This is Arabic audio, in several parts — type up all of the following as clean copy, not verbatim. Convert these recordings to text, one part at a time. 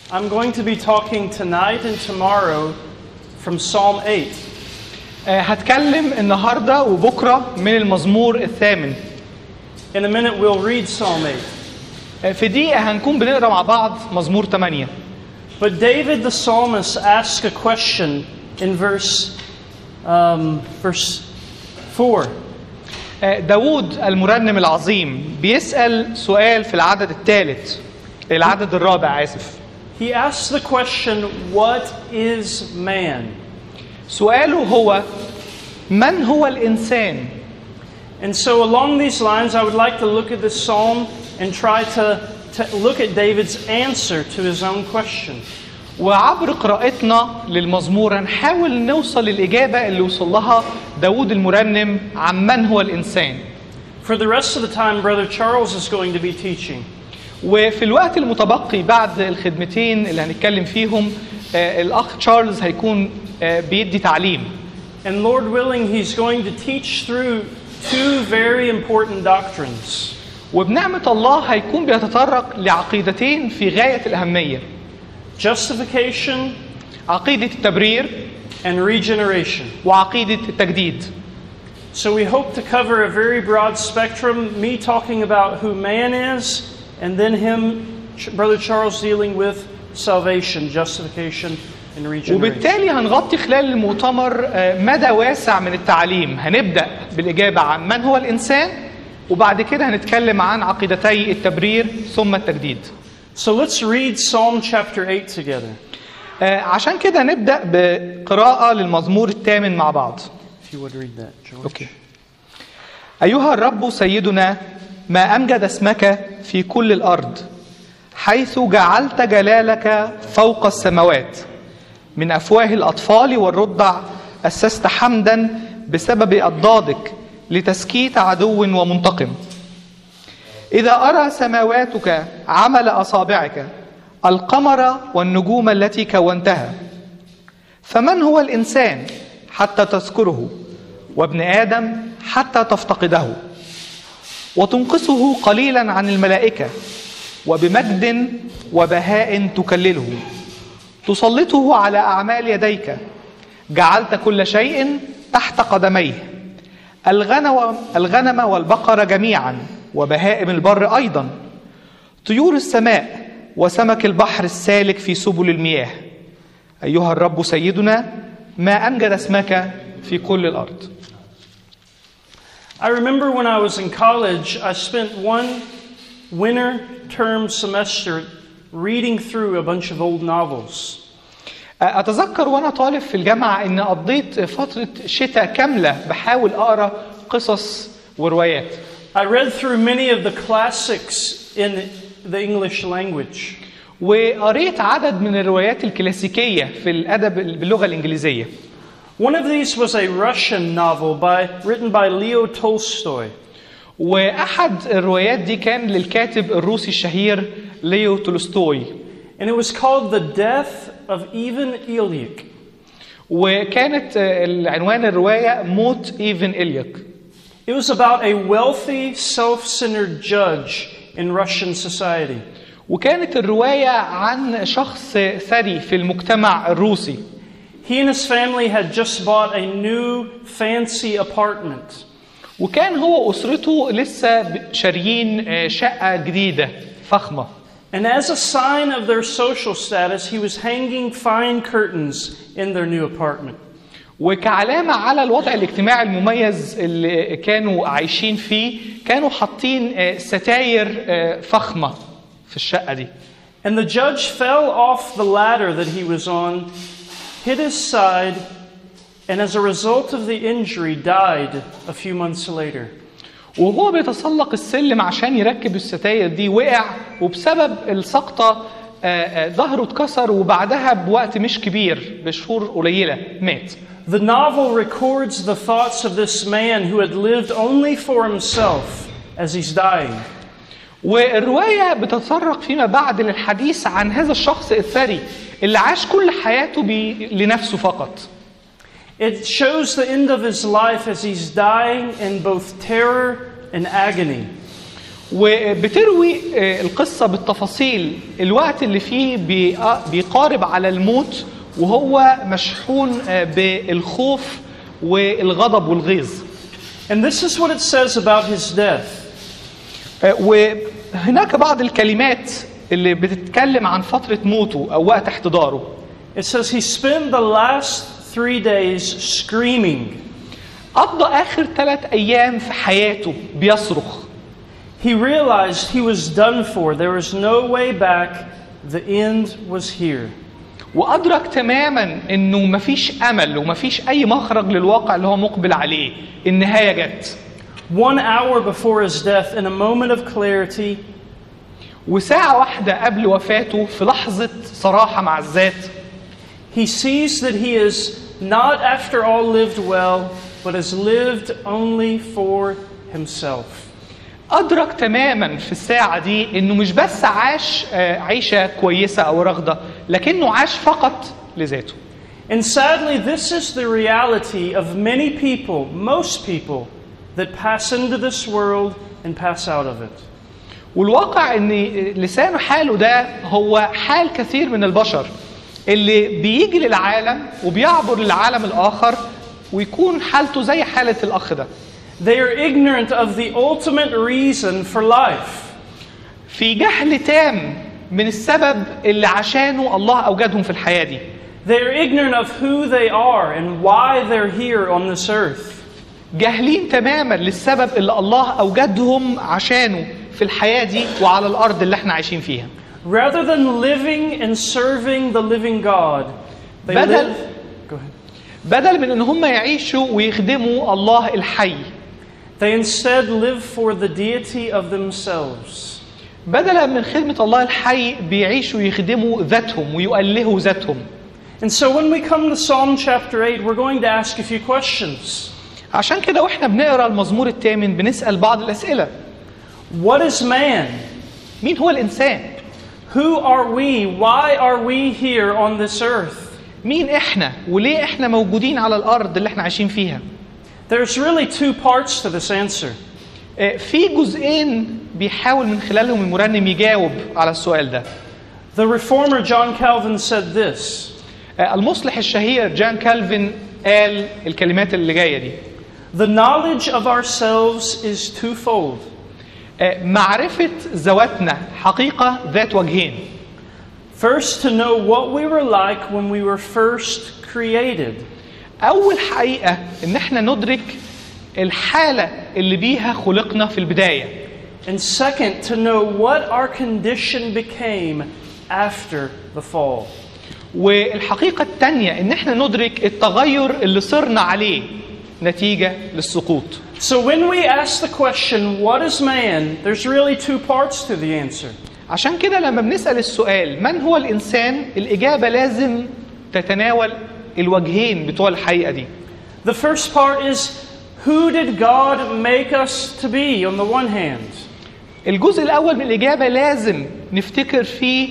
I'm going to be talking tonight and tomorrow from Psalm 8. هتكلم النهارده وبكره من المزمور الثامن. In a minute we'll read Psalm 8. في دقيقة هنكون بنقرا مع بعض مزمور 8. But David the psalmist asks a question in verse 4. داود المرنم العظيم بيسأل سؤال في العدد الرابع آسف. He asks the question, what is man? سؤاله هو من هو الإنسان؟ And so along these lines I would like to look at this psalm and try to look at David's answer to his own question. وعبر قراءتنا للمزمور هنحاول نوصل للإجابة اللي وصل لها داود المرنم عن من هو الإنسان. For the rest of the time, Brother Charles is going to be teaching. وفي الوقت المتبقي بعد الخدمتين اللي هنتكلم فيهم الأخ تشارلز هيكون بيدي تعليم. And Lord willing, he's going to teach through two very important doctrines. وبنعمة الله هيكون بيتطرق لعقيدتين في غاية الأهمية. Justification, عقيدة التبرير, and regeneration. وعقيدة التجديد. So we hope to cover a very broad spectrum, me talking about who man is, and then Brother Charles dealing with salvation, justification, and regeneration. وبالتالي هنغطي خلال المؤتمر مدى واسع من التعليم. هنبدأ بالإجابة عن من هو الإنسان، وبعد كده هنتكلم عن عقيدتي التبرير ثم التجديد. So let's read Psalm chapter 8 together. عشان كده نبدأ بقراءة للمزمور الثامن مع بعض. If you would read that, George. Okay. أيها الرب سيدنا، ما أمجد اسمك في كل الأرض، حيث جعلت جلالك فوق السماوات. من أفواه الأطفال والرضع أسست حمدا بسبب أضدادك لتسكيت عدو ومنتقم. إذا أرى سماواتك عمل أصابعك، القمر والنجوم التي كونتها. فمن هو الإنسان حتى تذكره، وابن آدم حتى تفتقده؟ وتنقصه قليلا عن الملائكة، وبمجد وبهاء تكلله. تسلطه على أعمال يديك، جعلت كل شيء تحت قدميه. الغنم والبقر جميعا، وبهائم البر أيضا، طيور السماء وسمك البحر السالك في سبل المياه. أيها الرب سيدنا، ما أمجد اسمك في كل الأرض. I remember when I was in college, I spent one winter term semester reading through a bunch of old novels. أتذكر وأنا طالب في الجامعة إن قضيت فترة شتاء كاملة بحاول أقرأ قصص وروايات. I read through many of the classics in the English language. وقريت عدد من الروايات الكلاسيكية في الأدب باللغة الإنجليزية. One of these was a Russian novel written by Leo Tolstoy. وأحد الروايات دي كان للكاتب الروسي الشهير ليو تولستوي. And it was called The Death of Ivan Ilyich. وكانت العنوان الرواية موت إيفن إليك. It was about a wealthy, self-centered judge in Russian society. وكانت الرواية عن شخص ثري في المجتمع الروسي. He and his family had just bought a new fancy apartment. وكان هو أسرته لسه شاريين شقة جديدة فخمة. And as a sign of their social status, he was hanging fine curtains in their new apartment. وكعلامة على الوضع الاجتماعي المميز اللي كانوا عايشين فيه، كانوا حاطين ستاير فخمة في الشقة دي. And the judge fell off the ladder that he was on, hit his side, and as a result of the injury died a few months later. وهو بيتسلق السلم عشان يركب الستاير دي وقع، وبسبب السقطة ظهره اتكسر، وبعدها بوقت مش كبير بشهور قليلة مات. The novel records the thoughts of this man who had lived only for himself as he's dying. والرواية بتتطرق فيما بعد للحديث عن هذا الشخص الثري اللي عاش كل حياته لنفسه فقط. It shows the end of his life as he's dying in both terror and agony. وبتروي القصة بالتفاصيل الوقت اللي فيه بيقارب على الموت وهو مشحون بالخوف والغضب والغيظ. And this is what it says about his death. وهناك بعض الكلمات اللي بتتكلم عن فترة موته أو وقت احتضاره. It says he spent the last 3 days screaming. قضى آخر 3 أيام في حياته بيصرخ. He realized he was done for. There was no way back. The end was here. وأدرك تماما إنه مفيش أمل ومفيش أي مخرج للواقع اللي هو مقبل عليه. النهاية جت. 1 hour before his death, in a moment of clarity, وساعة واحدة قبل وفاته في لحظة صراحة مع الذات, he sees that he is not after all lived well, but has lived only for himself. أدرك تماما في الساعة دي إنه مش بس عاش عيشة كويسة أو رغدة, لكنه عاش فقط لذاته. And sadly, this is the reality of many people, most people, that pass into this world and pass out of it. والواقع إن لسان حاله ده هو حال كثير من البشر اللي بيجي للعالم وبيعبر للعالم الآخر ويكون حالته زي حالة الأخ ده. They are ignorant of the ultimate reason for life. في جهل تام من السبب اللي عشانه الله أوجدهم في الحياة دي. They are ignorant of who they are and why they're here on this earth. جاهلين تماما للسبب اللي الله أوجدهم عشانه في الحياة دي وعلى الأرض اللي احنا عايشين فيها. Rather than living and serving the living God, they live. Go ahead. بدل من ان هم يعيشوا ويخدموا الله الحي, they instead live for the deity of themselves. بدلا من خدمة الله الحي بيعيشوا يخدموا ذاتهم ويؤلهوا ذاتهم. And so when we come to Psalm chapter 8, we're going to ask a few questions. عشان كده واحنا بنقرا المزمور الثامن بنسأل بعض الأسئلة. What is man? مين هو الإنسان؟ Who are we? Why are we here on this earth? مين احنا وليه احنا موجودين على الأرض اللي احنا عايشين فيها؟ There's really 2 parts to this answer. في جزئين بيحاول من خلالهم المرنم يجاوب على السؤال ده. The reformer John Calvin said this. المصلح الشهير جان كالفن قال الكلمات اللي جاية دي. The knowledge of ourselves is twofold. معرفة ذواتنا حقيقة ذات وجهين. First, to know what we were like when we were first created. أول حقيقة إن إحنا ندرك الحالة اللي بيها خلقنا في البداية. And second, to know what our condition became after the fall. والحقيقة الثانية إن إحنا ندرك التغير اللي صرنا عليه نتيجة للسقوط. So when we ask the question, what is man? There's really 2 parts to the answer. عشان كده لما بنسأل السؤال من هو الإنسان؟ الإجابة لازم تتناول الوجهين بتوع الحقيقة دي. The first part is, who did God make us to be on the one hand? الجزء الأول من الإجابة لازم نفتكر فيه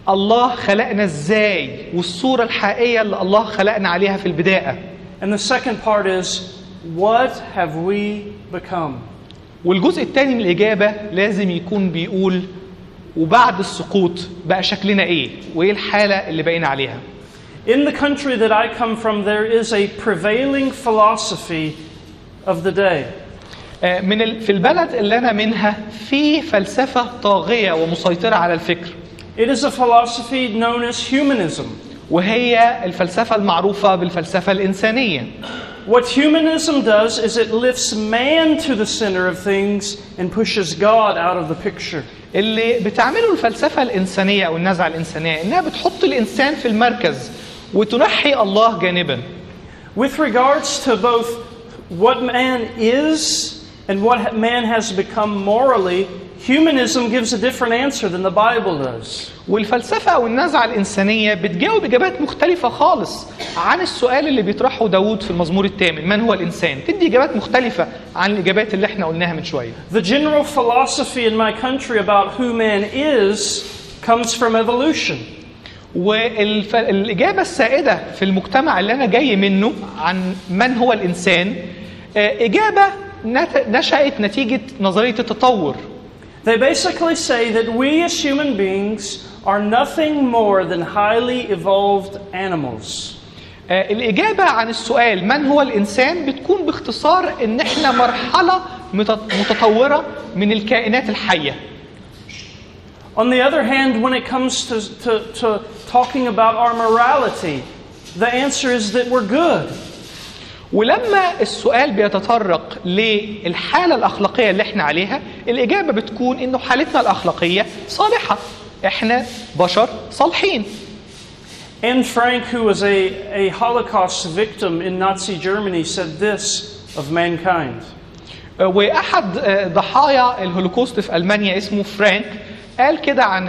الله خلقنا إزاي والصورة الحقيقية اللي الله خلقنا عليها في البداية. And the second part is, what have we become? والجزء الثاني من الإجابة لازم يكون بيقول وبعد السقوط بقى شكلنا إيه وإيه الحالة اللي بقينا عليها. In the country that I come from, there is a prevailing philosophy of the day. في البلد اللي أنا منها في فلسفة طاغية ومسيطرة على الفكر. It is a philosophy known as humanism. وهي الفلسفة المعروفة بالفلسفة الإنسانية. What humanism does is it lifts man to the center of things and pushes God out of the picture. اللي بتعمله الفلسفة الإنسانية أو النزعة الإنسانية إنها بتحط الإنسان في المركز وتنحي الله جانبا. With regards to both what man is and what man has become morally, humanism gives a different answer than the Bible does. والفلسفة أو النزعة الإنسانية بتجاوب إجابات مختلفة خالص عن السؤال اللي بيطرحه داود في المزمور الثامن من هو الإنسان. تدي إجابات مختلفة عن الإجابات اللي احنا قلناها من شوية. The general philosophy in my country about who man is comes from evolution. والإجابة السائدة في المجتمع اللي أنا جاي منه عن من هو الإنسان إجابة نشأت نتيجة نظرية التطور. They basically say that we as human beings are nothing more than highly evolved animals. الإجابة عن السؤال من هو الإنسان بتكون باختصار إن إحنا مرحلة متطورة من الكائنات الحية. On the other hand, when it comes to talking about our morality, the answer is that we're good. ولما السؤال بيتطرق للحالة الأخلاقية اللي احنا عليها، الإجابة بتكون إنه حالتنا الأخلاقية صالحة، احنا بشر صالحين. Anne Frank, who was a Holocaust victim in Nazi Germany, said this of mankind. وأحد ضحايا الهولوكوست في ألمانيا اسمه فرانك قال كده عن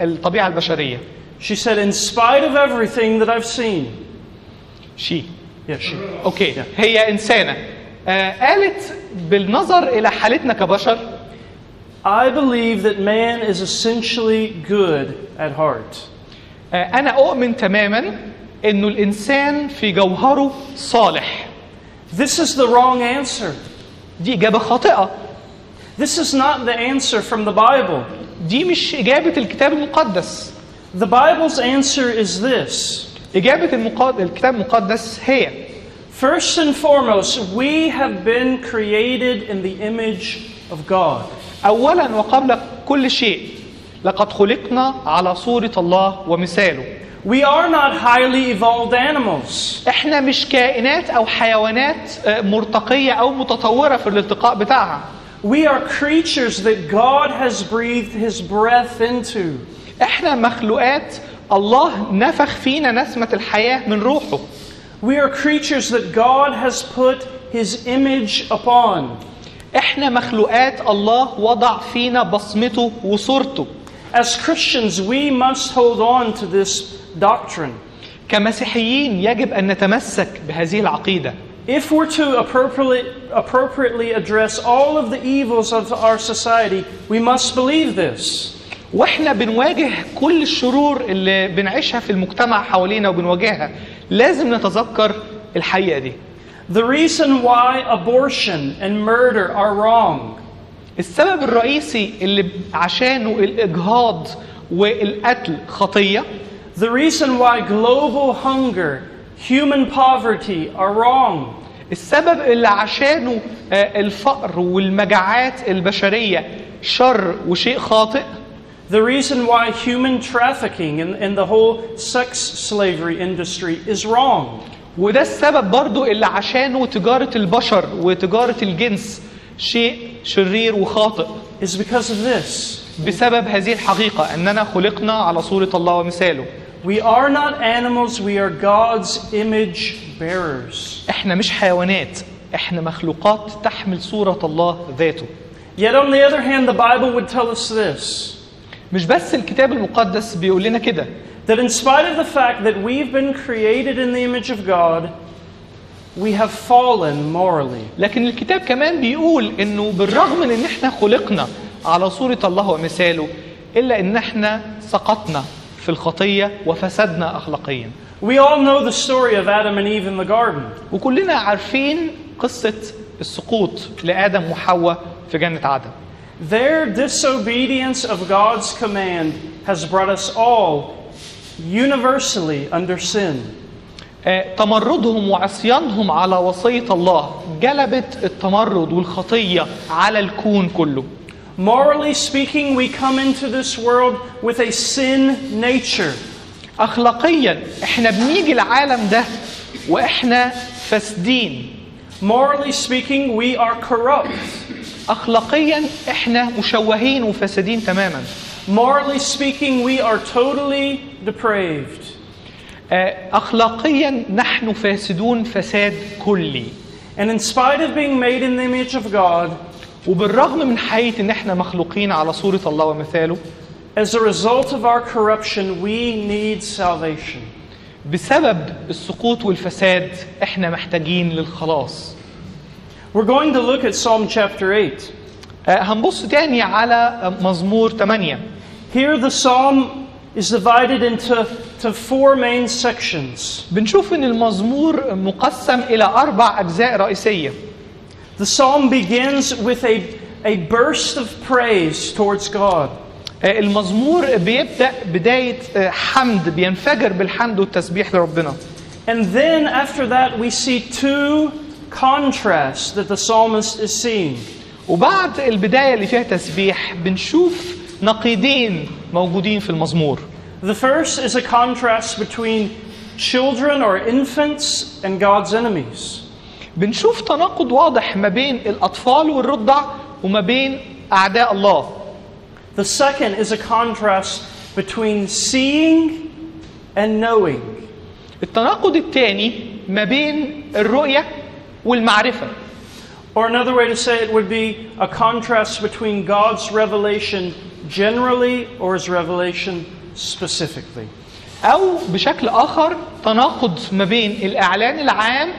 الطبيعة البشرية. She said, in spite of everything that I've seen. She. Yeah, she. أوكي. هي إنسانة. قالت بالنظر إلى حالتنا كبشر. I believe that man is essentially good at heart. أنا أؤمن تماماً إنه الإنسان في جوهره صالح. This is the wrong answer. دي إجابة خاطئة. This is not the answer from the Bible. دي مش إجابة الكتاب المقدس. The Bible's answer is this. إجابة الكتاب المقدس هي First and foremost, we have been created in the image of God. أولاً وقبل كل شيء لقد خلقنا على صورة الله ومثاله. We are not highly evolved animals. إحنا مش كائنات أو حيوانات مرتقية أو متطورة في الارتقاء بتاعها. We are creatures that God has breathed His breath into. إحنا مخلوقات الله نفخ فينا نسمة الحياة من روحه. We are creatures that God has put His image upon. إحنا مخلوقات الله وضع فينا بصمته وصورته. As Christians, we must hold on to this doctrine. كمسيحيين يجب أن نتمسك بهذه العقيدة. If we're to appropriately address all of the evils of our society, we must believe this. واحنا بنواجه كل الشرور اللي بنعيشها في المجتمع حوالينا وبنواجهها، لازم نتذكر الحقيقة دي. The reason why abortion and murder are wrong. السبب الرئيسي اللي عشانه الإجهاض والقتل خطية. The reason why global hunger, human poverty are wrong. السبب اللي عشانه الفقر والمجاعات البشرية شر وشيء خاطئ. The reason why human trafficking and the whole sex slavery industry is wrong. وده السبب برضو اللي عشانه تجارة البشر وتجارة الجنس شيء شرير وخاطئ. Is because of this. بسبب هذه الحقيقة أننا خلقنا على صورة الله ومثاله. We are not animals, we are God's image bearers. إحنا مش حيوانات، إحنا مخلوقات تحمل صورة الله ذاته. Yet on the other hand, the Bible would tell us this. مش بس الكتاب المقدس بيقول لنا كده. That in spite of the fact that we've been created in the image of God, we have fallen morally. لكن الكتاب كمان بيقول إنه بالرغم من إن إحنا خلقنا على صورة الله ومثاله، إلا إن إحنا سقطنا في الخطية وفسدنا أخلاقيا. We all know the story of Adam and Eve in the garden. وكلنا عارفين قصة السقوط لآدم وحواء في جنة عدن. Their disobedience of God's command has brought us all universally under sin. تمردهم وعصيانهم على وصية الله جلبت التمرد والخطية على الكون كله. Morally speaking, we come into this world with a sin nature. أخلاقيا إحنا بنيجي العالم ده وإحنا فاسدين. Morally speaking, we are corrupt. أخلاقيا إحنا مشوهين وفاسدين تماما. Morally speaking, we are totally depraved. أخلاقيا نحن فاسدون فساد كلي. And in spite of being made in the image of God, وبالرغم من حقيقة إن إحنا مخلوقين على صورة الله ومثاله، as a result of our corruption, we need salvation. بسبب السقوط والفساد إحنا محتاجين للخلاص. We're going to look at Psalm chapter 8. هنبص تاني على مزمور 8. Here the psalm is divided into four main sections. بنشوف إن المزمور مقسم إلى 4 أجزاء رئيسية. The psalm begins with a burst of praise towards God. المزمور بيبدأ بداية حمد، بينفجر بالحمد والتسبيح لربنا. And then after that we see two contrasts that the psalmist is seeing. وبعد البداية اللي فيها تسبيح بنشوف نقيضين موجودين في المزمور. The first is a contrast between children or infants and God's enemies. بنشوف تناقض واضح ما بين الأطفال والرضع وما بين أعداء الله. The second is a contrast between seeing and knowing. التناقض الثاني ما بين الرؤية والمعرفة. Or another way to say it would be a contrast between God's revelation generally or His revelation specifically. أو بشكل آخر تناقض ما بين الإعلان العام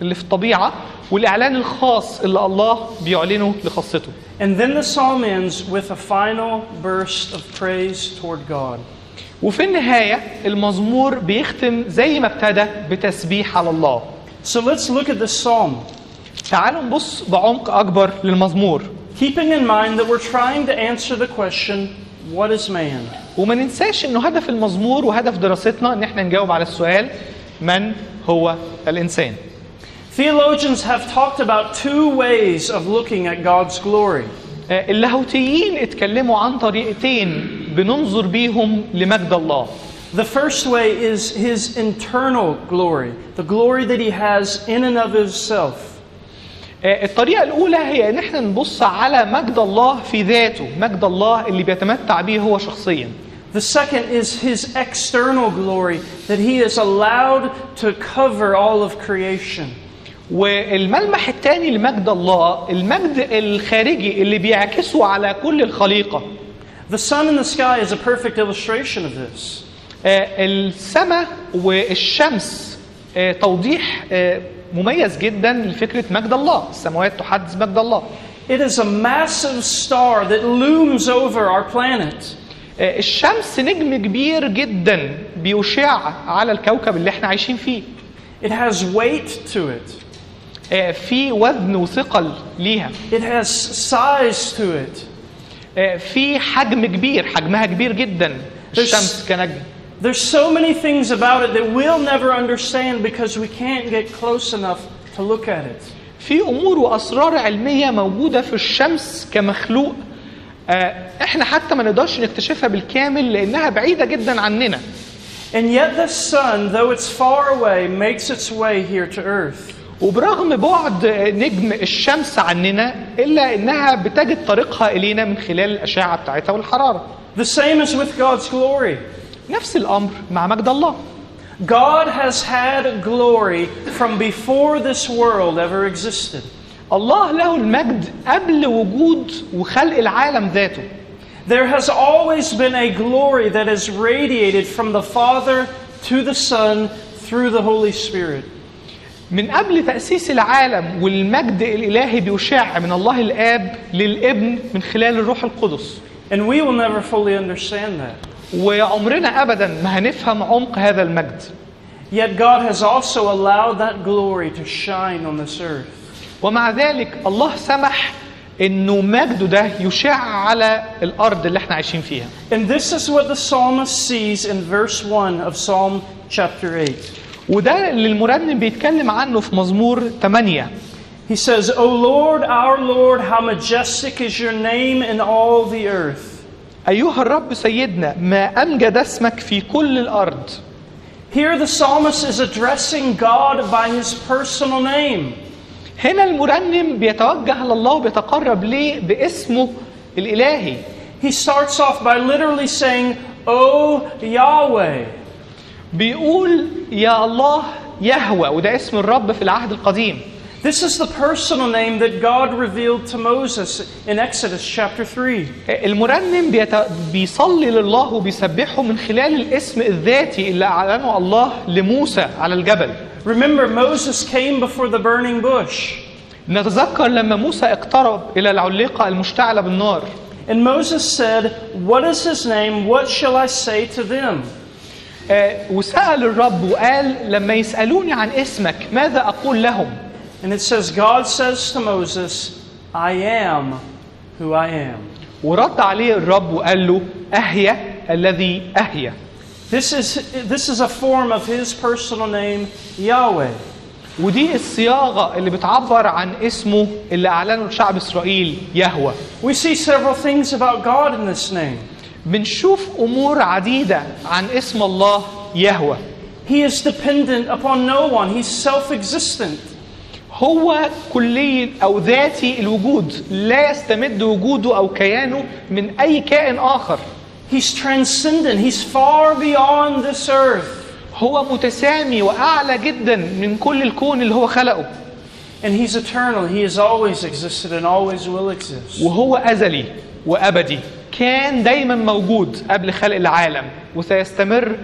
اللي في الطبيعة والإعلان الخاص اللي الله بيعلنه لخاصته. And then the psalm ends with a final burst of praise toward God. وفي النهاية المزمور بيختم زي ما ابتدى بتسبيح على الله. So let's look at this psalm. تعالوا نبص بعمق أكبر للمزمور. Keeping in mind that we're trying to answer the question, what is man? وما ننساش إنه هدف المزمور وهدف دراستنا إن إحنا نجاوب على السؤال من هو الإنسان. Theologians have talked about two ways of looking at God's glory. اللاهوتيين اتكلموا عن طريقتين بننظر بيهم لمجد الله. The first way is His internal glory, the glory that He has in and of Himself. الطريقة الأولى هي إن إحنا نبص على مجد الله في ذاته، مجد الله اللي بيتمتع به هو شخصياً. The second is His external glory that He is allowed to cover all of creation. والملمح الثاني لمجد الله المجد الخارجي اللي بيعكسه على كل الخليقة. The sun in the sky is a perfect illustration of this. السماء والشمس توضيح مميز جدا لفكرة مجد الله. السماوات تحدث مجد الله. It is a massive star that looms over our planet. الشمس نجم كبير جدا بيشع على الكوكب اللي احنا عايشين فيه. It has weight to it. في وزن وثقل ليها. It has size to it. في حجم كبير، حجمها كبير جدا الشمس كنجم. There's so many things about it that we'll never understand because we can't get close enough to look at it. في أمور وأسرار علمية موجودة في الشمس كمخلوق احنا حتى ما نقدرش نكتشفها بالكامل لأنها بعيدة جدا عننا. And yet the sun, though it's far away, makes its way here to earth. وبرغم بعد نجم الشمس عننا إلا إنها بتجد طريقها إلينا من خلال الأشعة بتاعتها والحرارة. The same is with God's glory. نفس الأمر مع مجد الله. God has had glory from before this world ever existed. الله له المجد قبل وجود وخلق العالم ذاته. There has always been a glory that has radiated from the Father to the Son through the Holy Spirit. من قبل تأسيس العالم والمجد الإلهي بيشع من الله الآب للابن من خلال الروح القدس. And we will never fully understand that. وعمرنا أبدا ما هنفهم عمق هذا المجد. Yet God has also allowed that glory to shine on this earth. ومع ذلك الله سمح إنه مجده ده يشع على الأرض اللي احنا عايشين فيها. And this is what the psalmist sees in verse 1 of Psalm chapter 8. وده اللي المرنم بيتكلم عنه في مزمور 8. He says, O Lord, our Lord, how majestic is your name in all the earth. أيها الرب سيدنا ما أمجد اسمك في كل الأرض. Here the psalmist is addressing God by His personal name. هنا المرنم بيتوجه لله وبيتقرب ليه باسمه الإلهي. He starts off by literally saying, O Yahweh. بيقول يا الله يهوه وده اسم الرب في العهد القديم. This is the personal name that God revealed to Moses in Exodus chapter 3. المرنم بيصلي لله وبيسبحه من خلال الاسم الذاتي اللي أعلنه الله لموسى على الجبل. Remember, Moses came before the burning bush. نتذكر لما موسى اقترب إلى العليقة المشتعلة بالنار. And Moses said, What is his name? What shall I say to them? وسأل الرب وقال لما يسألوني عن اسمك ماذا أقول لهم؟ And it says, God says to Moses, I am who I am. ورد عليه الرب وقال له أهيا الذي أهيا. This is a form of his personal name, Yahweh. ودي الصياغة اللي بتعبر عن اسمه اللي أعلنه لشعب إسرائيل، يهوه. We see several things about God in this name. بنشوف أمور عديدة عن اسم الله يهوه. He is dependent upon no one. He's self-existent. هو كلي أو ذاتي الوجود، لا يستمد وجوده أو كيانه من أي كائن آخر. He's transcendent. He's far beyond this earth. هو متسامي وأعلى جدا من كل الكون اللي هو خلقه. And he's eternal. He has always existed and always will exist. وهو أزلي وأبدي، كان دايما موجود قبل خلق العالم وسيستمر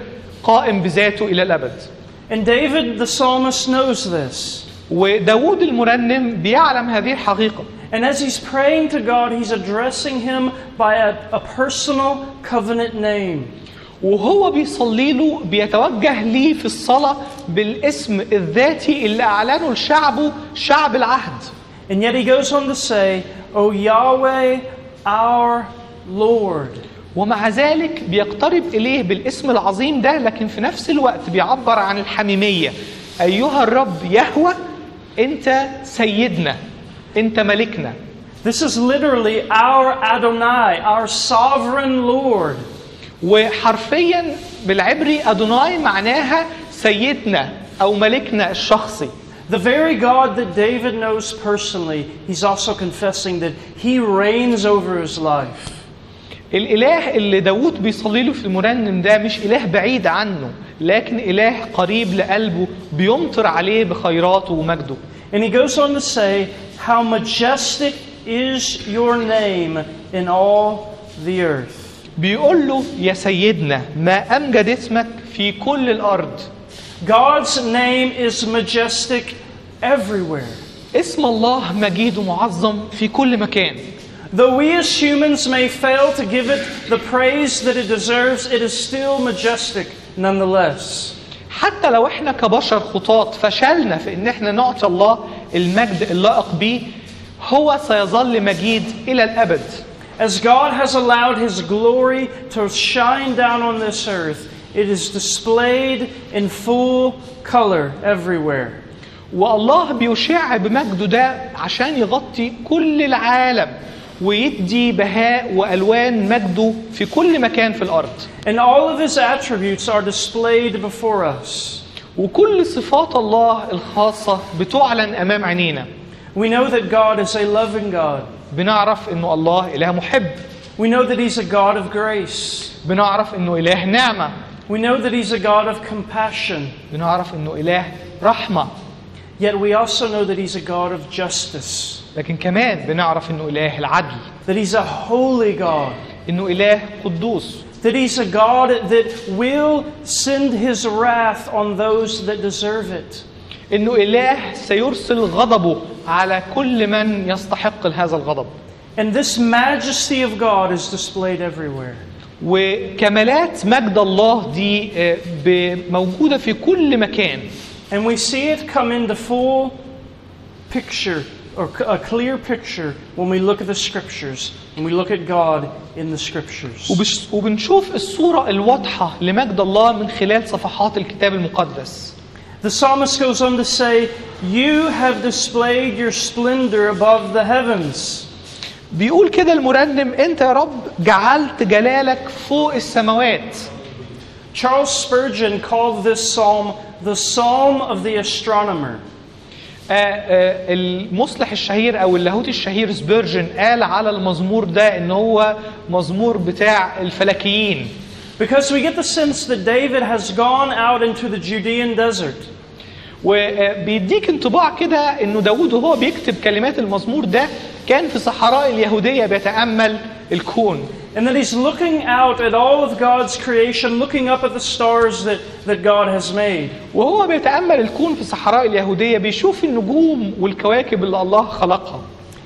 قائم بذاته إلى الأبد. And David the psalmist knows this. وداود المرنم بيعلم هذه الحقيقة. And as he's praying to God, he's addressing him by a personal covenant name. وهو بيصلي له، بيتوجه ليه في الصلاة بالاسم الذاتي اللي أعلنه لشعبه، شعب العهد. And yet he goes on to say, O Yahweh, our Lord. ومع ذلك بيقترب إليه بالاسم العظيم ده، لكن في نفس الوقت بيعبر عن الحميمية. أيها الرب يهوه، أنت سيدنا، أنت ملكنا. This is literally our Adonai, our sovereign Lord. وحرفيا بالعبري أدوناي معناها سيدنا أو ملكنا الشخصي. The very God that David knows personally, he's also confessing that he reigns over his life. الإله اللي داود بيصلي له في المرنم ده مش إله بعيد عنه، لكن إله قريب لقلبه، بيمطر عليه بخيراته ومجده. And he goes on to say, how majestic is your name in all the earth. بيقول له يا سيدنا، ما أمجد اسمك في كل الأرض. God's name is majestic everywhere. اسم الله مجيد ومعظم في كل مكان. Though we as humans may fail to give it the praise that it deserves, it is still majestic nonetheless. حتى لو احنا كبشر خطاة فشلنا في ان احنا نعطي الله المجد اللائق به، هو سيظل مجيد إلى الأبد. As God has allowed His glory to shine down on this earth, it is displayed in full color everywhere. والله بيشع بمجده ده عشان يغطي كل العالم ويدي بهاء وألوان مجده في كل مكان في الأرض. And all of His attributes are displayed before us. وكل صفات الله الخاصة بتعلن أمام عينينا. We know that God is a loving God. بنعرف إنه الله إله محب. We know that He's a God of grace. بنعرف إنه إله نعمة. We know that He's a God of compassion. بنعرف إنه إله رحمة. Yet we also know that He's a God of justice. لكن كمان بنعرف إنه إله العدل. That He's a holy God. إنه إله قدوس. That He's a God that will send His wrath on those that deserve it. إنه إله سيرسل غضبه على كل من يستحق هذا الغضب. And this majesty of God is displayed everywhere. وكمالات مجد الله دي موجودة في كل مكان. And we see it come into full picture, or a clear picture, when we look at the scriptures, when we look at God in the scriptures. وبنشوف الصورة الواضحة لمجد الله من خلال صفحات الكتاب المقدس. The psalmist goes on to say, "You have displayed your splendor above the heavens." بيقول كده المرنم، أنت يا رب جعلت جلالك فوق السماوات. Charles Spurgeon called this psalm the Psalm of the Astronomer. المصلح الشهير أو اللاهوتي الشهير سبيرجن قال على المزمور ده إن هو مزمور بتاع الفلكيين. Because we get the sense that David has gone out into the Judean desert. وبيديك انطباع كده إنه داود وهو بيكتب كلمات المزمور ده كان في صحراء اليهودية بيتأمل الكون. And that he's looking out at all of God's creation, looking up at the stars that God has made. وهو بيتأمل الكون في صحراء اليهودية بيشوف النجوم والكواكب اللي الله خلقها.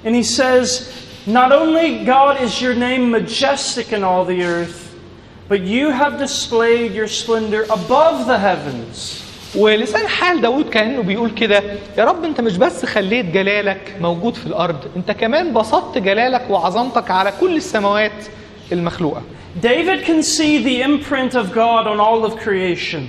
And he says, not only God is your name majestic in all the earth, but you have displayed your splendor above the heavens. ولسان حال داود كأنه بيقول كده: يا رب انت مش بس خليت جلالك موجود في الارض، انت كمان بسطت جلالك وعظمتك على كل السماوات المخلوقة. David can see the imprint of God on all of creation.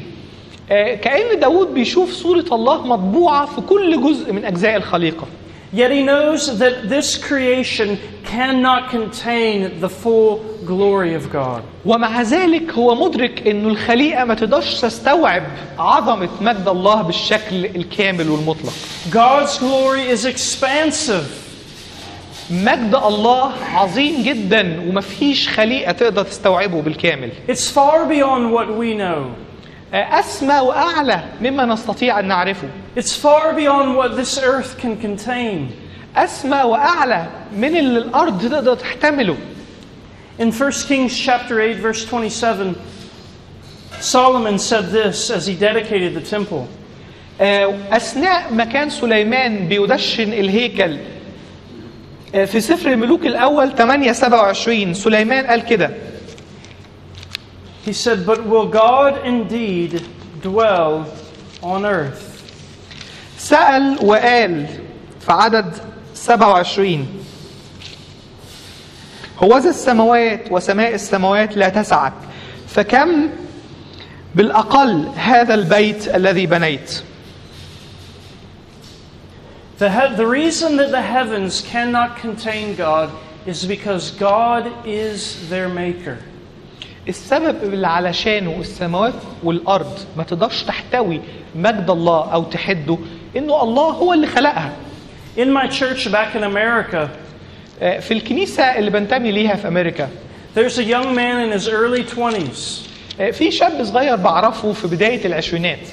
كأن داود بيشوف صورة الله مطبوعة في كل جزء من أجزاء الخليقة. Yet he knows that this creation cannot contain the full glory of God. ومع ذلك هو مدرك إنه الخليقة ما تقدرش تستوعب عظمة مجد الله بالشكل الكامل والمطلق. God's glory is expansive. مجد الله عظيم جدا ومفيش خليقة تقدر تستوعبه بالكامل. It's far beyond what we know. أسمى وأعلى مما نستطيع أن نعرفه. It's far beyond what this earth can contain. أسمى وأعلى من اللي الأرض تقدر تحتمله. In 1 Kings chapter 8 verse 27, Solomon said this as he dedicated the temple. أثناء ما كان سليمان بيدشن الهيكل في سفر الملوك الأول 8:27 سليمان قال كده. He said, "But will God indeed dwell on earth?" سأل وقال في عدد 27: هوذا السماوات وسماء السماوات لا تسعك، فكم بالأقل هذا البيت الذي بنيت. The reason that the heavens cannot contain God is because God is their maker. السبب اللي علشانه السماوات والأرض ما تقدرش تحتوي مجد الله أو تحده إنه الله هو اللي خلقها. In my church back in America, في الكنيسة اللي بنتمي ليها في أمريكا, there's a young man in his early 20s. في شاب صغير بعرفه في بداية العشرينات.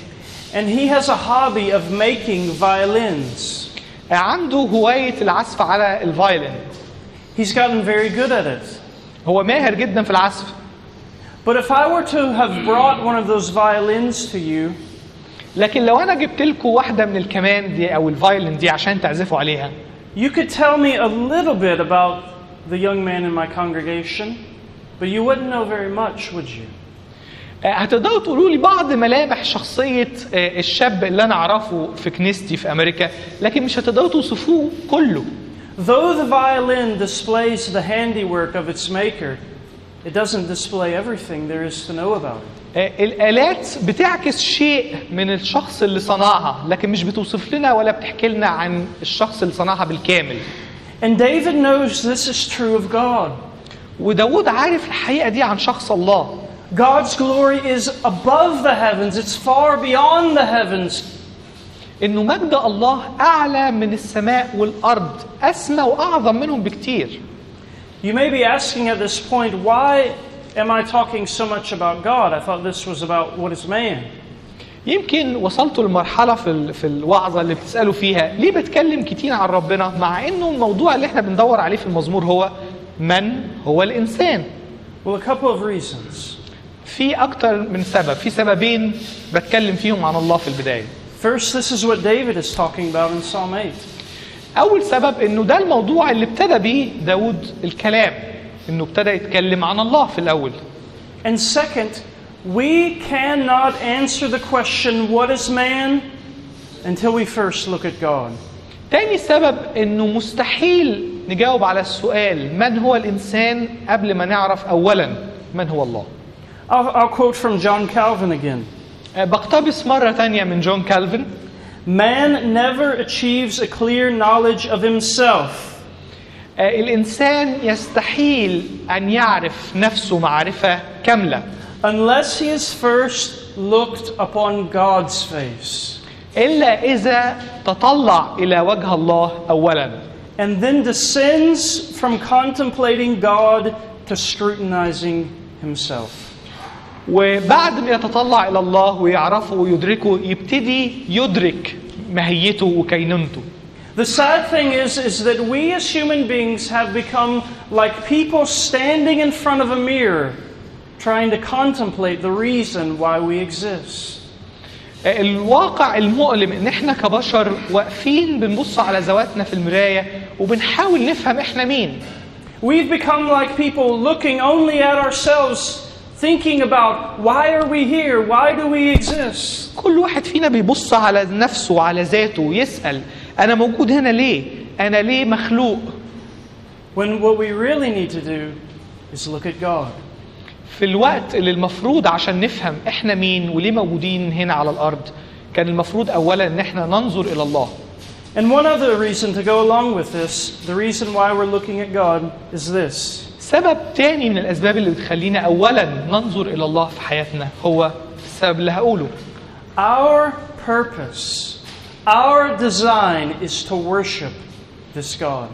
And he has a hobby of making violins. عنده هواية العزف على الفايلين. He's gotten very good at it. هو ماهر جدا في العزف. But if I were to have brought one of those violins to you, لكن لو أنا جبت لكم واحدة من الكمان دي أو الفايلين دي عشان تعزفوا عليها, you could tell me a little bit about the young man in my congregation, but you wouldn't know very much, would you? هتقدروا تقولوا لي بعض ملامح شخصية الشاب اللي أنا أعرفه في كنيستي في أمريكا, لكن مش هتقدروا توصفوه كله. Though the violin displays the handiwork of its maker, it doesn't display everything there is to know about it. الآلات بتعكس شيء من الشخص اللي صنعها, لكن مش بتوصف لنا ولا بتحكي لنا عن الشخص اللي صنعها بالكامل. And David knows this is true of God. وداود عارف الحقيقة دي عن شخص الله. God's glory is above the heavens. It's far beyond the heavens. إنه مجد الله أعلى من السماء والأرض, أسمى وأعظم منهم بكتير. You may be asking at this point, why am I talking so much about God? I thought this was about what is man. يمكن وصلتوا لمرحلة في الوعظة اللي بتسألوا فيها ليه بتكلم كتير عن ربنا, مع إنه الموضوع اللي إحنا بندور عليه في المزمور هو من هو الإنسان. Well, a couple of reasons. في أكتر من سبب, في سببين بتكلم فيهم عن الله في البداية. First, this is what David is talking about in Psalm 8. أول سبب إنه ده الموضوع اللي ابتدى بيه داود الكلام, إنه ابتدى يتكلم عن الله في الأول. And second, we cannot answer the question, what is man, until we first look at God. تاني سبب إنه مستحيل نجاوب على السؤال من هو الإنسان قبل ما نعرف أولاً من هو الله. I'll quote from John Calvin again. بقتبس مرة تانية من جون كالفن. Man never achieves a clear knowledge of himself. الإنسان يستحيل أن يعرف نفسه معرفة كاملة unless he is first looked upon God's face. إلا إذا تطلع إلى وجه الله أولاً. And then descends from contemplating God to scrutinizing himself. وبعد ما يتطلع إلى الله ويعرفه ويدركه يبتدي يدرك ماهيته وكينونته. The sad thing is that we as human beings have become like people standing in front of a mirror trying to contemplate the reason why we exist. الواقع المؤلم ان احنا كبشر واقفين بنبص على ذواتنا في المراية وبنحاول نفهم احنا مين. We've become like people looking only at ourselves thinking about why are we here? Why do we exist? كل واحد فينا بيبص على نفسه وعلى ذاته ويسأل أنا موجود هنا ليه؟ أنا ليه مخلوق؟ When what we really need to do is look at God. في الوقت اللي المفروض عشان نفهم إحنا مين وليه موجودين هنا على الأرض كان المفروض أولا إن إحنا ننظر إلى الله. And one other reason to go along with this, the reason why we're looking at God is this. سبب تاني من الأسباب اللي بتخلينا أولا ننظر إلى الله في حياتنا هو السبب اللي هقوله. Our purpose, our design is to worship this God.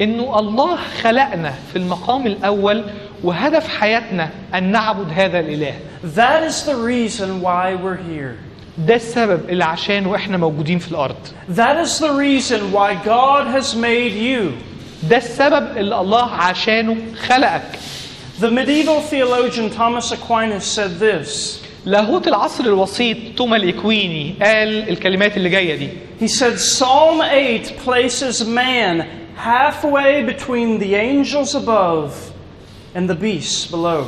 إنه الله خلقنا في المقام الأول وهدف حياتنا أن نعبد هذا الإله. That is the reason why we're here. ده السبب اللي عشانه إحنا موجودين في الأرض. That is the reason why God has made you. ده السبب اللي الله عشانه خلقك. The medieval theologian Thomas Aquinas said this. لاهوت العصر الوسيط توما الإكويني قال الكلمات اللي جاية دي. He said Psalm 8 places man halfway between the angels above and the beasts below.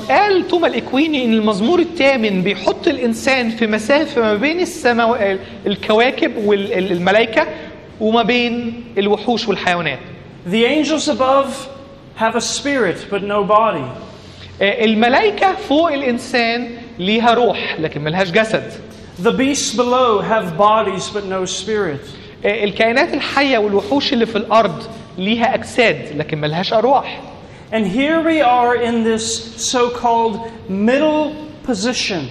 قال توما الإكويني إن المزمور الثامن بيحط الإنسان في مسافة ما بين السماء الكواكب والملائكة وما بين الوحوش والحيوانات. The angels above have a spirit but no body. الملائكة فوق الإنسان ليها روح لكن ملهاش جسد. The beasts below have bodies but no spirit. الكائنات الحية والوحوش اللي في الأرض ليها أجساد لكن ملهاش أرواح. And here we are in this so-called middle position.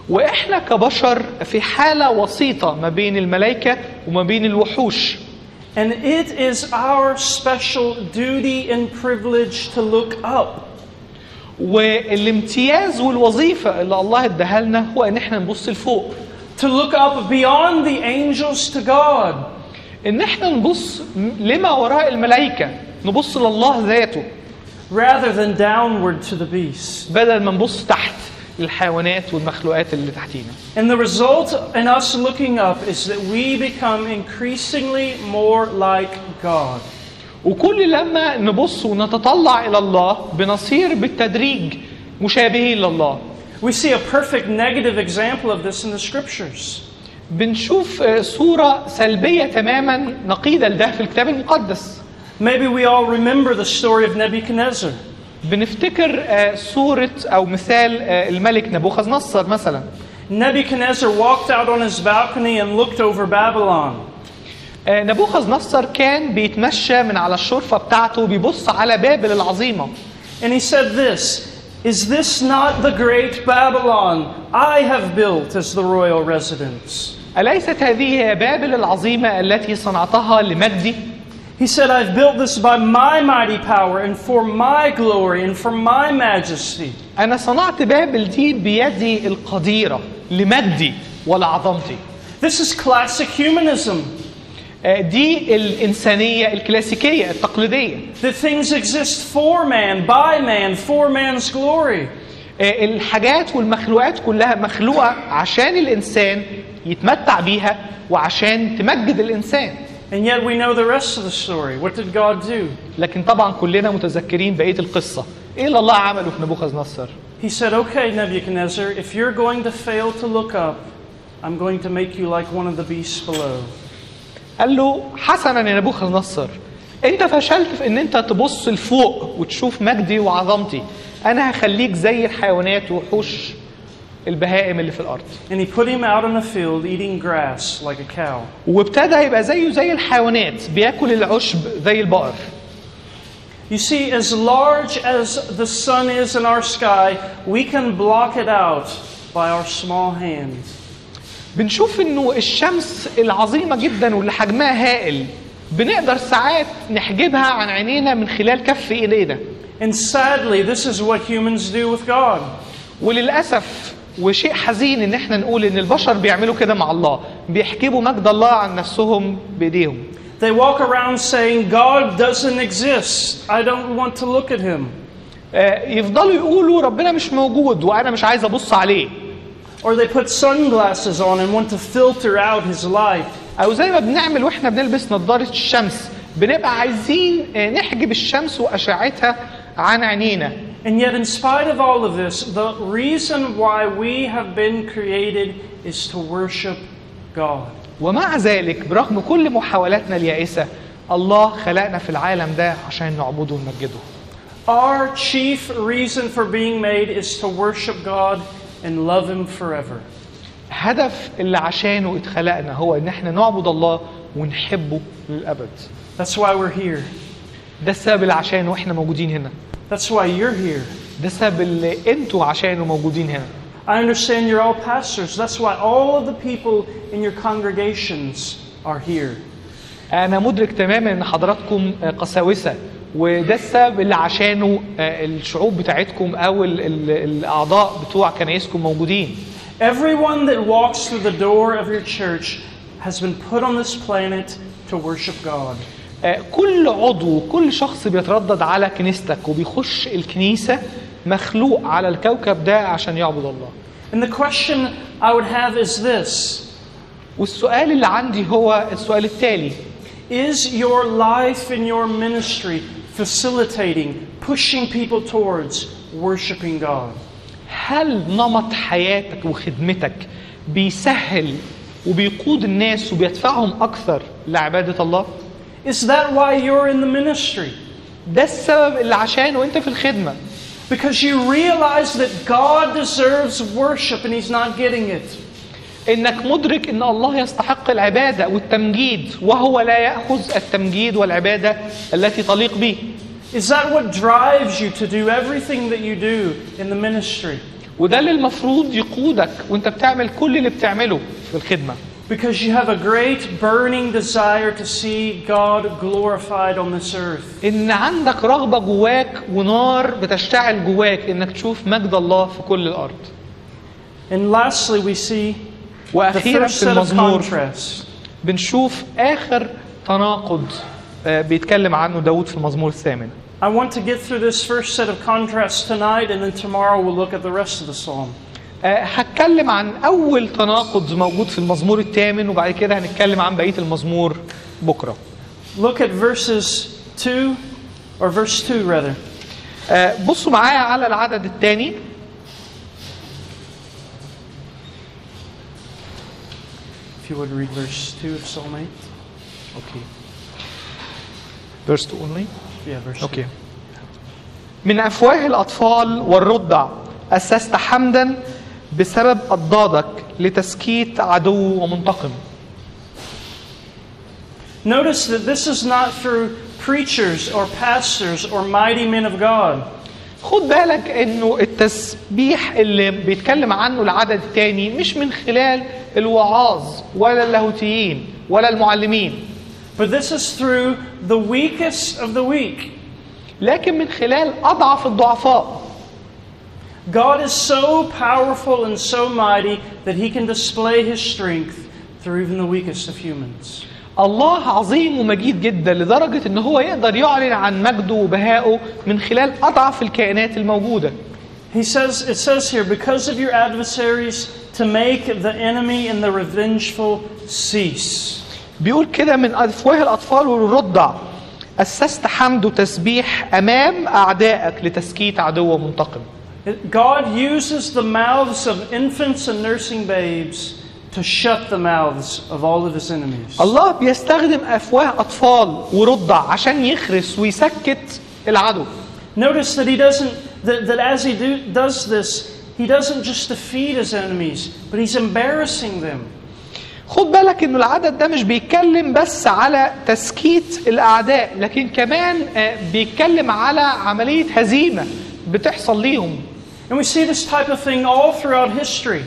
وإحنا كبشر في حالة وسيطة ما بين الملائكة وما بين الوحوش. And it is our special duty and privilege to look up. والامتياز والوظيفة اللي الله اداها لنا هو إن إحنا نبص لفوق. To look up beyond the angels to God. إن إحنا نبص لما وراء الملائكة، نبص لله ذاته. Rather than downward to the beasts. بدل ما نبص تحت الحيوانات والمخلوقات اللي تحتينا. And the result in us looking up is that we become increasingly more like God. وكل لما نبص ونتطلع إلى الله بنصير بالتدريج مشابهين لله. We see a perfect negative example of this in the scriptures. بنشوف صورة سلبية تماما نقيضة لده في الكتاب المقدس. Maybe we all remember the story of Nebuchadnezzar. بنفتكر صورة أو مثال الملك نبوخذ نصر مثلا. Nebuchadnezzar walked out on his balcony and looked over Babylon. نبوخذ نصر كان بيتمشى من على الشرفة بتاعته بيبص على بابل العظيمة. And he said this, "Is this not the great Babylon I have built as the royal residence?" أليست هذه بابل العظيمة التي صنعتها لمجدي؟ He said, "I've built this by my mighty power and for my glory and for my majesty." أنا صنعت بابل دي بيدي القديرة لمجدي ولعظمتي. This is classic humanism. دي الإنسانية الكلاسيكية التقليدية. That things exist for man, by man, for man's glory. الحاجات والمخلوقات كلها مخلوقة عشان الإنسان يتمتع بيها وعشان تمجد الإنسان. And yet we know the rest of the story. What did God do? لكن طبعا كلنا متذكرين بقية القصة. إيه اللي الله عمله في نبوخذ نصر؟ He said, "Okay, Nebuchadnezzar, if you're going to fail to look up, I'm going to make you like one of the beasts below." قال له حسنا يا نبوخذ نصر، انت فشلت في ان انت تبص لفوق وتشوف مجدي وعظمتي، انا هخليك زي الحيوانات ووحوش البهائم اللي في الارض. And he put him out in a field eating grass like a cow. وابتدى يبقى زيه زي الحيوانات بياكل العشب زي البقر. You see, as large as the sun is in our sky, we can block it out by our small hands. بنشوف انه الشمس العظيمة جدا واللي حجمها هائل بنقدر ساعات نحجبها عن عينينا من خلال كف ايدينا. And sadly, this is what humans do with God. وللأسف وشيء حزين ان احنا نقول ان البشر بيعملوا كده مع الله، بيحجبوا مجد الله عن نفسهم بايديهم. They walk around saying God doesn't exist. I don't want to look at him. يفضلوا يقولوا ربنا مش موجود وانا مش عايز ابص عليه. Or they put sunglasses on and want to filter out his light. أو زي ما بنعمل وإحنا بنلبس نظارة الشمس، بنبقى عايزين نحجب الشمس وأشعتها عن عينينا. And yet, in spite of all of this, the reason why we have been created is to worship God. ومع ذلك برغم كل محاولاتنا اليائسة الله خلقنا في العالم ده عشان نعبده ونمجده. Our chief reason for being made is to worship God and love Him forever. هدف اللي عشانه اتخلقنا هو ان احنا نعبد الله ونحبه للأبد. That's why we're here. ده السبب اللي عشانه احنا موجودين هنا. That's why you're here. ده السبب اللي انتوا عشانه موجودين هنا. I understand you're all pastors. That's why all of the people in your congregations are here. أنا مدرك تماما إن حضراتكم قساوسة وده السبب اللي عشانه الشعوب بتاعتكم أو الأعضاء بتوع كنايسكم موجودين. Everyone that walks through the door of your church has been put on this planet to worship God. كل عضو كل شخص بيتردد على كنيستك وبيخش الكنيسة مخلوق على الكوكب ده عشان يعبد الله. And the question I would have is this. والسؤال اللي عندي هو السؤال التالي. Is your life in your ministry facilitating, pushing people towards worshiping God? هل نمط حياتك وخدمتك بيسهل وبيقود الناس وبيدفعهم أكثر لعبادة الله؟ Is that why you're in the ministry? ده السبب اللي عشانه أنت في الخدمة. Because you realize that God deserves worship and He's not getting it. إنك مدرك إن الله يستحق العبادة والتمجيد وهو لا يأخذ التمجيد والعبادة التي تليق به. Is that what drives you to do everything that you do in the ministry? وده اللي المفروض يقودك وأنت بتعمل كل اللي بتعمله في الخدمة. Because you have a great burning desire to see God glorified on this earth. إن عندك رغبة جواك ونار بتشتعل جواك إنك تشوف مجد الله في كل الأرض. And lastly we see وأخيرا في المزمور بنشوف آخر تناقض بيتكلم عنه داود في المزمور الثامن. I want to get through this first set of contrasts tonight and then tomorrow we'll look at the rest of the psalm. هتكلم عن أول تناقض موجود في المزمور الثامن وبعد كده هنتكلم عن بقية المزمور بكرة. Look at verses 2 or verse 2 rather. بصوا معايا على العدد الثاني. If you would read verse 2 of Psalm 8. Okay. Verse 2 only? Yeah, verse 2. Okay. من أفواه الأطفال والرضع أسست حمدا بسبب أضدادك لتسكيت عدو ومنتقم. Notice that this is not through preachers or pastors or mighty men of God. خد بالك إنه التسبيح اللي بيتكلم عنه العدد الثاني مش من خلال الوعاظ ولا اللاهوتيين ولا المعلمين. But this is through the weakest of the weak. لكن من خلال أضعف الضعفاء. God is so powerful and so mighty that He can display His strength through even the weakest of humans. الله عظيم ومجيد جدا لدرجة إن هو يقدر يعلن عن مجده وبهائه من خلال أضعف الكائنات الموجودة. It says here, because of your adversaries, to make the enemy and the revengeful cease. بيقول كده من أفواه الأطفال والرضع أسست حمد وتسبيح أمام أعدائك لتسكيت عدو منتقم. God uses the mouths of infants and nursing babes to shut the mouths of all of His enemies. الله بيستخدم أفواه أطفال ورضع عشان يخرس ويسكت العدو. Notice that He doesn't that as He does this, He doesn't just defeat His enemies, but He's embarrassing them. خد بالك إنه العدد ده مش بيتكلم بس على تسكيت الأعداء، لكن كمان بيتكلم على عملية هزيمة بتحصل ليهم. And we see this type of thing all throughout history.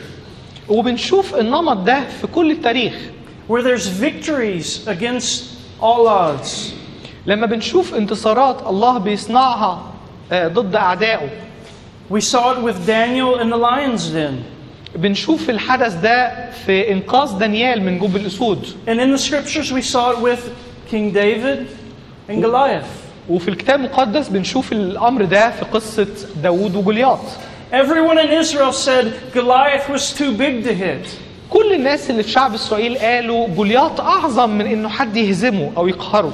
وبنشوف النمط ده في كل التاريخ. Where there's victories against all odds. لما بنشوف انتصارات الله بيصنعها ضد أعدائه. We saw it with Daniel in the lion's den. بنشوف الحدث ده في إنقاذ دانيال من جب الأسود. And in the scriptures we saw it with King David and Goliath. وفي الكتاب المقدس بنشوف الأمر ده في قصة داوود وجولياط. Everyone in Israel said Goliath was too big to hit. كل الناس اللي في شعب إسرائيل قالوا جولياط أعظم من إنه حد يهزمه أو يقهره.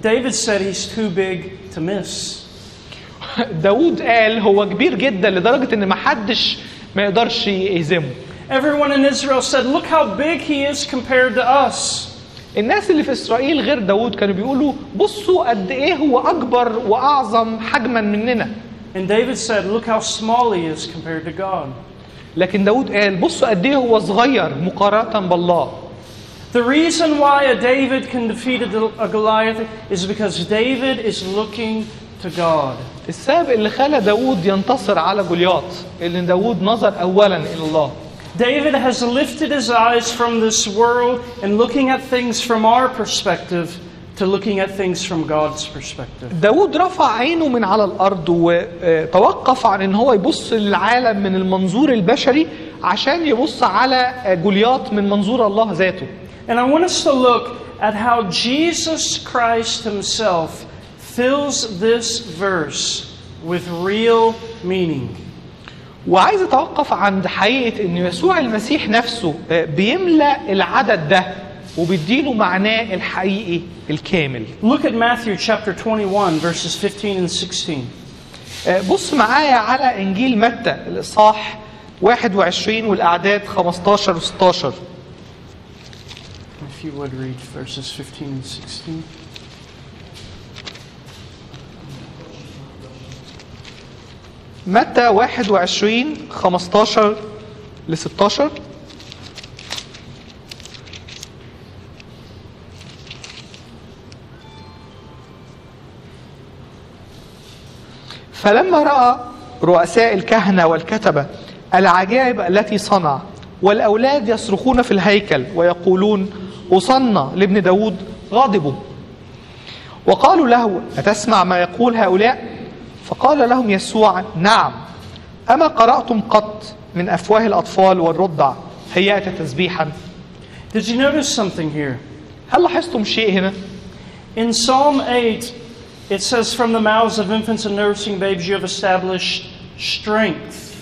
David said he's too big to miss. داود قال هو كبير جدا لدرجة ان محدش ما يقدرش يهزمه. Everyone in Israel said, look how big he is compared to us. الناس اللي في إسرائيل غير داود كانوا بيقولوا بصوا قد إيه هو أكبر وأعظم حجما مننا. And David said, look how small he is compared to God. لكن داود قال بصوا قد إيه هو صغير مقارنة بالله. The reason why David can defeat a Goliath is because David is looking to God. السبب اللي خلى داود ينتصر على جولياط إن داود نظر أولا إلى الله. David has lifted his eyes from this world and looking at things from our perspective to looking at things from God's perspective. داود رفع عينه من على الأرض وتوقف عن إن هو يبص للعالم من المنظور البشري عشان يبص على جولياط من منظور الله ذاته. And I want us to look at how Jesus Christ himself fills this verse with real meaning. وعايز اتوقف عند حقيقة ان يسوع المسيح نفسه بيملأ العدد ده وبيديله معناه الحقيقي الكامل. Look at Matthew chapter 21 verses 15 and 16. بص معايا على انجيل متى الاصحاح 21 والاعداد 15 و16. If you would read verses 15 and 16. متى 21 15 ل 16. فلما رأى رؤساء الكهنة والكتبة العجائب التي صنع والأولاد يصرخون في الهيكل ويقولون أصنع لابن داود غاضبوا وقالوا له أتسمع ما يقول هؤلاء؟ فقال لهم يسوع نعم أما قرأتم قط من أفواه الأطفال والرضع هيأت تسبيحا. Did you notice something here? هل لاحظتم شيء هنا؟ In Psalm 8 it says from the mouths of infants and nursing babes you have established strength.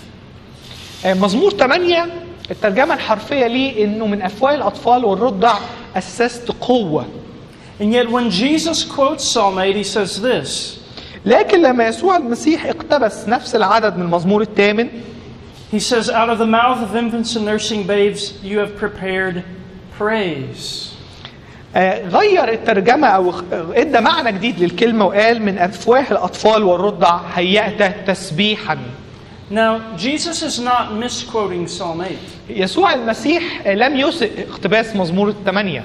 مزمور 8 الترجمة الحرفية ليه إنه من أفواه الأطفال والرضع أسست قوة. And yet when Jesus quotes Psalm 8 he says this. لكن لما يسوع المسيح اقتبس نفس العدد من المزمور الثامن he says out of the mouth of infants and nursing babes you have prepared praise. غير الترجمة أو ادى معنى جديد للكلمة وقال من أفواه الأطفال والرضع هيأت تسبيحا. Now Jesus is not misquoting Psalm 8. يسوع المسيح لم يسئ اقتباس مزمور الثمانية.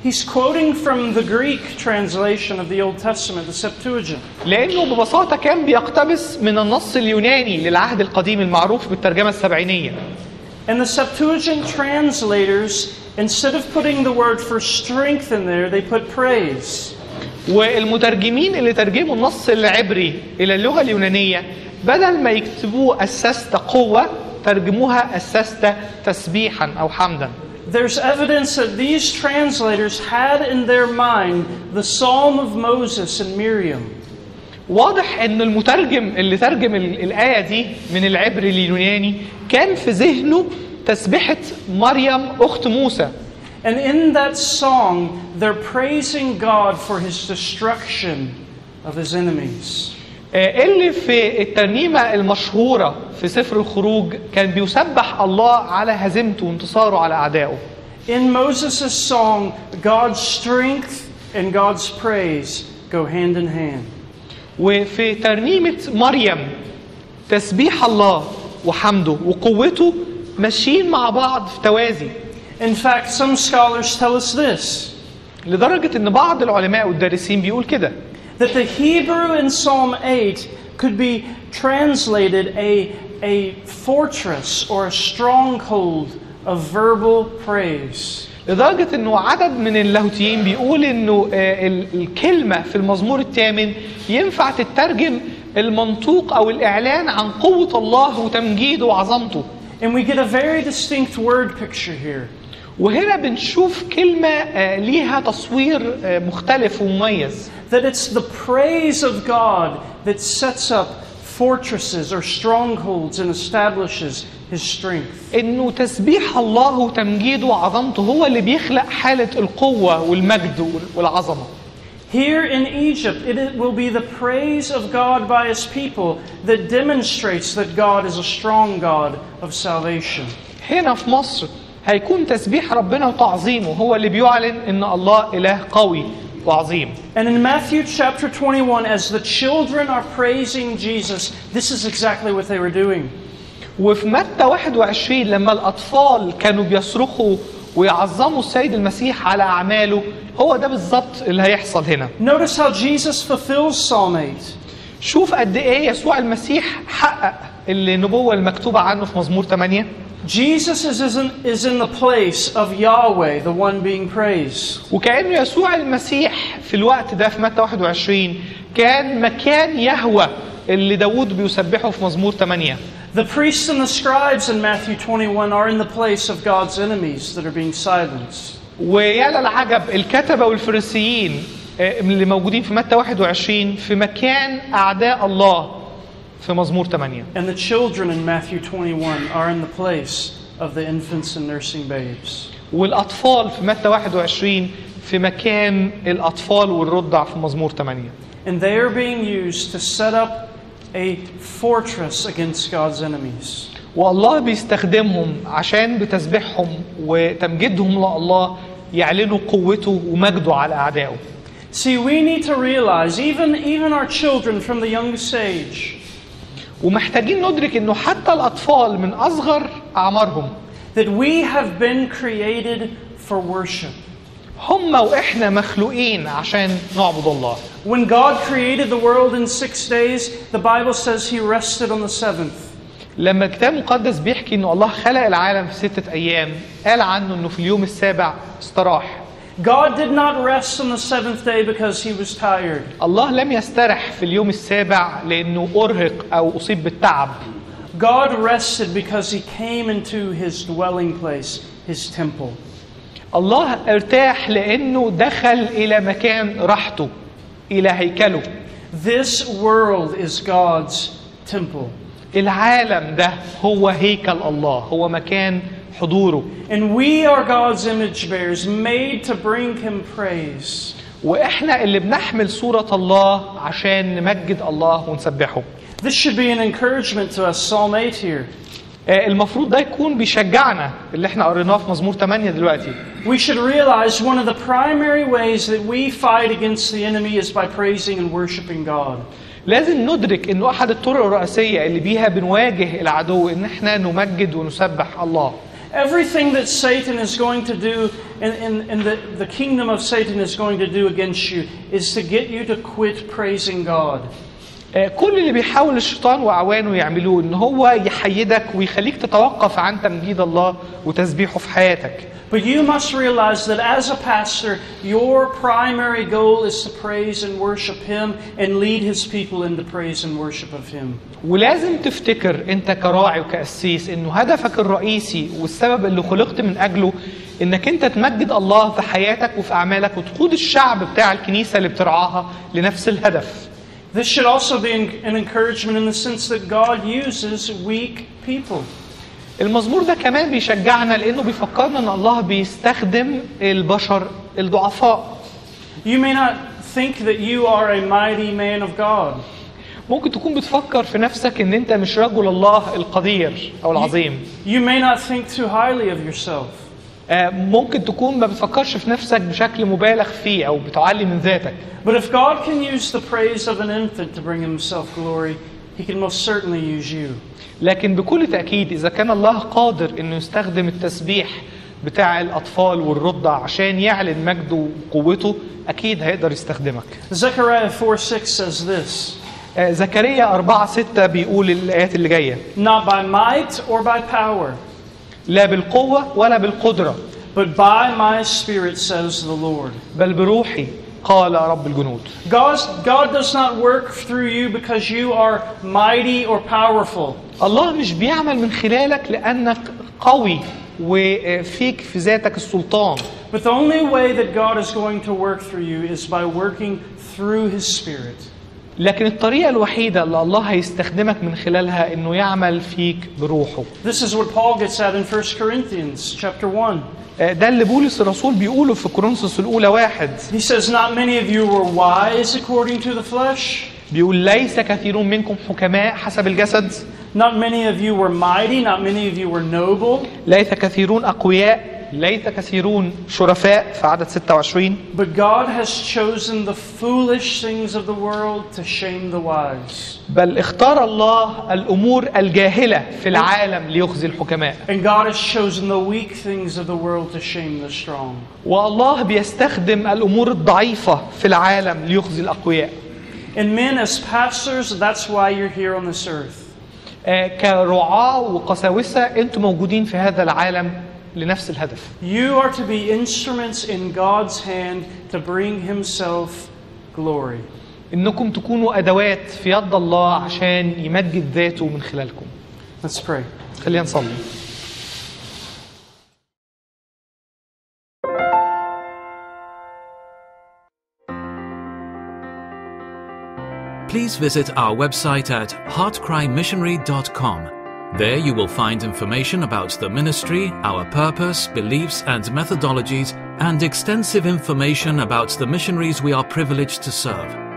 He's quoting from the Greek translation of the Old Testament, the Septuagint. لأنه ببساطة كان بيقتبس من النص اليوناني للعهد القديم المعروف بالترجمة السبعينية. And the Septuagint translators, instead of putting the word for strength in there, they put praise. والمترجمين اللي ترجموا النص العبري إلى اللغة اليونانية بدل ما يكتبوه أسست قوة ترجموها أسست تسبيحا أو حمدا. There's evidence that these translators had in their mind the Psalm of Moses and Miriam. واضح ان المترجم اللي ترجم الآية دي من العبري لليوناني كان في ذهنه تسبيحة مريم أخت موسى. And in that song they're praising God for his destruction of his enemies. اللي في الترنيمة المشهورة في سفر الخروج كان بيسبح الله على هزيمته وانتصاره على أعدائه. In Moses' song, God's strength and God's praise go hand in hand. وفي ترنيمة مريم تسبيح الله وحمده وقوته ماشيين مع بعض في توازي. In fact, some scholars tell us this. لدرجة إن بعض العلماء والدارسين بيقول كده. That the Hebrew in Psalm 8 could be translated a fortress or a stronghold of verbal praise. لدرجة إنه عدد من اللاهوتيين بيقول إنه الكلمة في المزمور الثامن ينفع تترجم المنطوق أو الإعلان عن قوة الله وتمجيده وعظمته. And we get a very distinct word picture here. وهنا بنشوف كلمة ليها تصوير مختلف ومميز. That it's the praise of God that sets up fortresses or strongholds and establishes his strength. إنه تسبيح الله وتمجيده وعظمته هو اللي بيخلق حالة القوة والمجد والعظمة. Here in Egypt, it will be the praise of God by His people that demonstrates that God is a strong God of salvation. هنا في مصر هيكون تسبيح ربنا وتعظيمه هو اللي بيعلن ان الله اله قوي وعظيم. And in Matthew chapter 21, as the children are praising Jesus, this is exactly what they were doing. وفي متى 21 لما الاطفال كانوا بيصرخوا ويعظموا السيد المسيح على اعماله، هو ده بالظبط اللي هيحصل هنا. Notice how Jesus fulfills Psalm 8. شوف قد ايه يسوع المسيح حقق النبوة المكتوبة عنه في مزمور 8. Jesus is in the place of Yahweh, the one being praised. وكأنه يسوع المسيح في الوقت ده في متى 21 كان مكان يهوه اللي داود بيسبحه في مزمور 8. The priests and the scribes in Matthew 21 are in the place of God's enemies that are being silenced. ويا للعجب الكتبة والفريسيين اللي موجودين في متى 21 في مكان أعداء الله في مزمور 8. And the children in Matthew 21 are in the place of the infants and nursing babes. والأطفال في متى 21 في مكان الأطفال والرضع في مزمور 8. And they are being used to set up a fortress against God's enemies. والله بيستخدمهم عشان بتسبيحهم وتمجيدهم لله يعلنوا قوته ومجده على أعدائه. See, we need to realize, even our children from the youngest age, ومحتاجين ندرك انه حتى الاطفال من اصغر اعمارهم that we have been created for worship. هم واحنا مخلوقين عشان نعبد الله. When God created the world in 6 days, the Bible says He rested on the 7th. لما الكتاب المقدس بيحكي انه الله خلق العالم في 6 ايام، قال عنه انه في اليوم السابع استراح. God did not rest on the 7th day because He was tired. الله لم يسترح في اليوم السابع لانه ارهق او اصيب بالتعب. God rested because He came into His dwelling place, His temple. الله ارتاح لانه دخل الى مكان راحته، الى هيكله. This world is God's temple. العالم ده هو هيكل الله، هو مكان حضوره. And we are God's image bearers, made to bring Him praise. واحنا اللي بنحمل صورة الله عشان نمجد الله ونسبحه. This should be an encouragement to us. Psalm 8 here. المفروض ده يكون بيشجعنا اللي احنا قريناه في مزمور 8 دلوقتي. We should realize one of the primary ways that we fight against the enemy is by praising and worshiping God. لازم ندرك انه احد الطرق الرئيسية اللي بيها بنواجه العدو ان احنا نمجد ونسبح الله. Everything that Satan is going to do and the kingdom of Satan is going to do against you is to get you to quit praising God. كل اللي بيحاول الشيطان واعوانه يعملوه ان هو يحيدك ويخليك تتوقف عن تمجيد الله وتسبيحه في حياتك. But you must realize that as a pastor, your primary goal is to praise and worship Him and lead His people into praise and worship of Him. ولازم تفتكر انت كراعي وكأسيس انه هدفك الرئيسي والسبب اللي خلقت من اجله انك انت تمجد الله في حياتك وفي اعمالك وتقود الشعب بتاع الكنيسة اللي بترعاها لنفس الهدف. This should also be an encouragement in the sense that God uses weak people. المزمور ده كمان بيشجعنا لانه بيفكرنا ان الله بيستخدم البشر الضعفاء. You may not think that you are a mighty man of God. ممكن تكون بتفكر في نفسك ان انت مش رجل الله القدير او العظيم. You may not think too highly of yourself. ممكن تكون ما بتفكرش في نفسك بشكل مبالغ فيه او بتعلي من ذاتك. But if God can use the praise of an infant to bring Himself glory, He can most certainly use you. لكن بكل تأكيد إذا كان الله قادر إنه يستخدم التسبيح بتاع الأطفال والرضع عشان يعلن مجده وقوته، أكيد هيقدر يستخدمك. Zechariah 4:6 says this. زكريا 4:6 بيقول الآيات اللي جاية. Not by might or by power. لا بالقوة ولا بالقدرة. But by my spirit says the Lord. بل بروحي قال رب الجنود. God does not work through you because you are mighty or powerful. الله مش بيعمل من خلالك لأنك قوي وفيك في ذاتك السلطان. But the only way that God is going to work through you is by working through His Spirit. لكن الطريقة الوحيدة اللي الله هيستخدمك من خلالها إنه يعمل فيك بروحه. This is what Paul gets at in 1 Corinthians chapter 1. ده اللي بولس الرسول بيقوله في كورنثوس الأولى 1. He says, not many of you were wise according to the flesh. بيقول ليس كثيرون منكم حكماء حسب الجسد. Not many of you were mighty, not many of you were noble. ليس كثيرون أقوياء، ليس كثيرون شرفاء في عدد 26. But God has chosen the foolish things of the world to shame the wise. بل اختار الله الأمور الجاهلة في العالم ليخزي الحكماء. And God has chosen the weak things of the world to shame the strong. والله بيستخدم الأمور الضعيفة في العالم ليخزي الأقوياء. And men, as pastors, that's why you're here on this earth. كرعاة وقساوسة أنتم موجودين في هذا العالم لنفس الهدف. You are to be instruments in God's hand to bring Himself glory. إنكم تكونوا أدوات في يد الله عشان يمجد ذاته من خلالكم. Let's pray. خلينا نصلي. Please visit our website at heartcrymissionary.com. There you will find information about the ministry, our purpose, beliefs and methodologies, and extensive information about the missionaries we are privileged to serve.